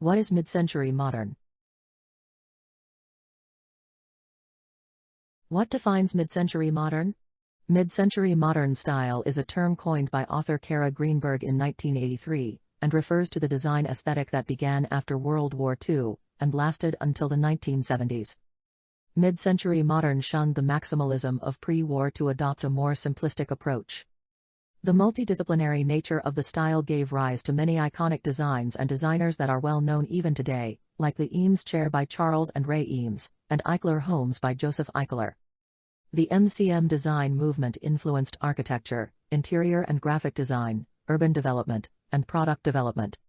What is mid-century modern? What defines mid-century modern? Mid-century modern style is a term coined by author Kara Greenberg in 1983, and refers to the design aesthetic that began after World War II, and lasted until the 1970s. Mid-century modern shunned the maximalism of pre-war to adopt a more simplistic approach. The multidisciplinary nature of the style gave rise to many iconic designs and designers that are well known even today, like the Eames chair by Charles and Ray Eames, and Eichler homes by Joseph Eichler. The MCM design movement influenced architecture, interior and graphic design, urban development, and product development.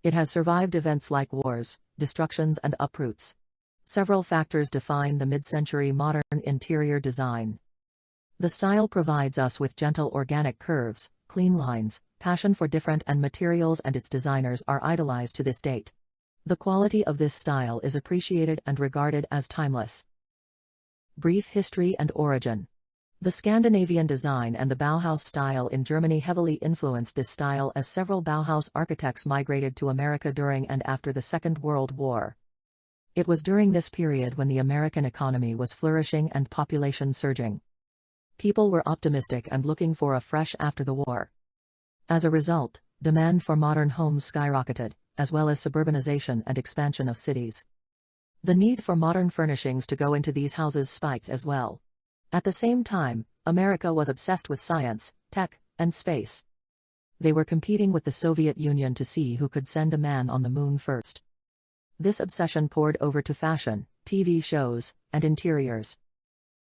It has survived events like wars, destructions, and uproots. Several factors define the mid-century modern interior design. The style provides us with gentle organic curves, clean lines, passion for different and materials, and its designers are idolized to this date. The quality of this style is appreciated and regarded as timeless. Brief history and origin. The Scandinavian design and the Bauhaus style in Germany heavily influenced this style as several Bauhaus architects migrated to America during and after the Second World War. It was during this period when the American economy was flourishing and population surging. People were optimistic and looking for a fresh after the war. As a result, demand for modern homes skyrocketed, as well as suburbanization and expansion of cities. The need for modern furnishings to go into these houses spiked as well. At the same time, America was obsessed with science, tech, and space. They were competing with the Soviet Union to see who could send a man on the moon first. This obsession poured over to fashion, TV shows, and interiors.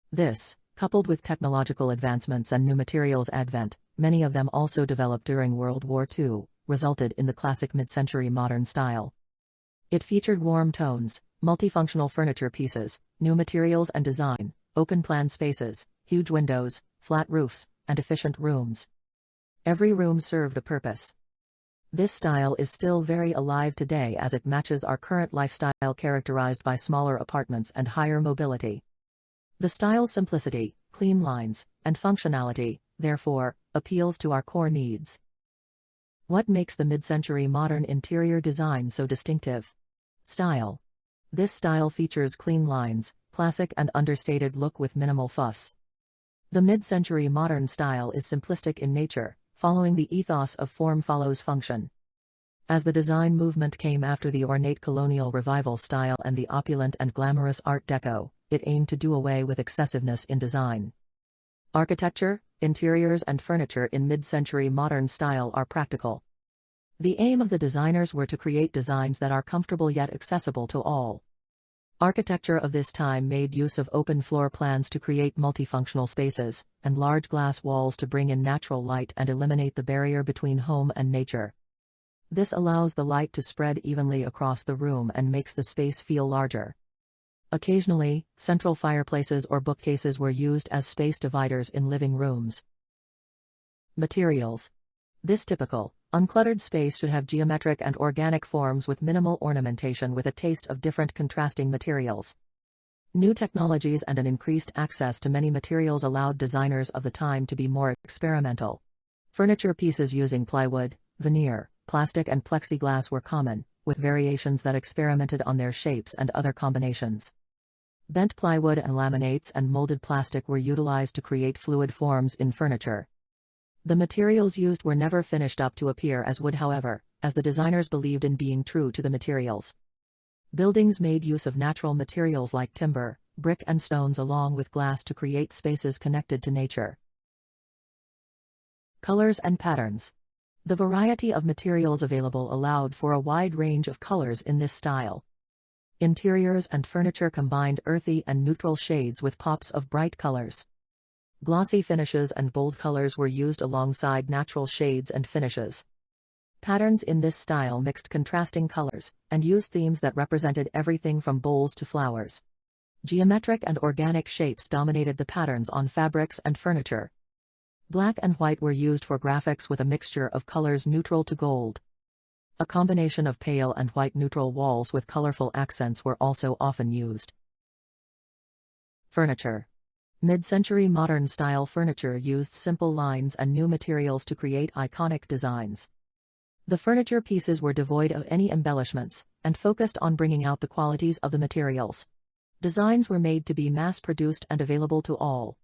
This, coupled with technological advancements and new materials advent, many of them also developed during World War II, resulted in the classic mid-century modern style. It featured warm tones, multifunctional furniture pieces, new materials and design, open-plan spaces, huge windows, flat roofs, and efficient rooms. Every room served a purpose. This style is still very alive today as it matches our current lifestyle characterized by smaller apartments and higher mobility. The style's simplicity, clean lines, and functionality, therefore, appeals to our core needs. What makes the mid-century modern interior design so distinctive? Style. This style features clean lines, classic and understated look with minimal fuss. The mid-century modern style is simplistic in nature, following the ethos of form follows function. As the design movement came after the ornate colonial revival style and the opulent and glamorous Art Deco, it aimed to do away with excessiveness in design. Architecture, interiors and furniture in mid-century modern style are practical. The aim of the designers were to create designs that are comfortable yet accessible to all. Architecture of this time made use of open floor plans to create multifunctional spaces, and large glass walls to bring in natural light and eliminate the barrier between home and nature. This allows the light to spread evenly across the room and makes the space feel larger. Occasionally, central fireplaces or bookcases were used as space dividers in living rooms. Materials. This typical, uncluttered space should have geometric and organic forms with minimal ornamentation with a taste of different contrasting materials. New technologies and an increased access to many materials allowed designers of the time to be more experimental. Furniture pieces using plywood, veneer, plastic and plexiglass were common, with variations that experimented on their shapes and other combinations. Bent plywood and laminates and molded plastic were utilized to create fluid forms in furniture. The materials used were never finished up to appear as wood, however, as the designers believed in being true to the materials. Buildings made use of natural materials like timber, brick and stones along with glass to create spaces connected to nature. Colors and patterns. The variety of materials available allowed for a wide range of colors in this style. Interiors and furniture combined earthy and neutral shades with pops of bright colors. Glossy finishes and bold colors were used alongside natural shades and finishes. Patterns in this style mixed contrasting colors, and used themes that represented everything from bowls to flowers. Geometric and organic shapes dominated the patterns on fabrics and furniture. Black and white were used for graphics with a mixture of colors neutral to gold. A combination of pale and white neutral walls with colorful accents were also often used. Furniture. Mid-century modern-style furniture used simple lines and new materials to create iconic designs. The furniture pieces were devoid of any embellishments, and focused on bringing out the qualities of the materials. Designs were made to be mass-produced and available to all.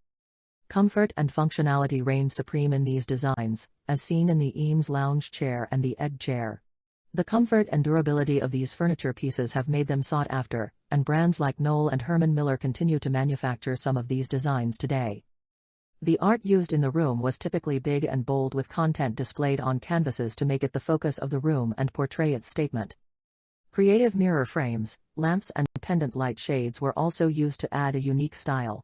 Comfort and functionality reigned supreme in these designs, as seen in the Eames lounge chair and the egg chair. The comfort and durability of these furniture pieces have made them sought after, and brands like Knoll and Herman Miller continue to manufacture some of these designs today. The art used in the room was typically big and bold, with content displayed on canvases to make it the focus of the room and portray its statement. Creative mirror frames, lamps and pendant light shades were also used to add a unique style.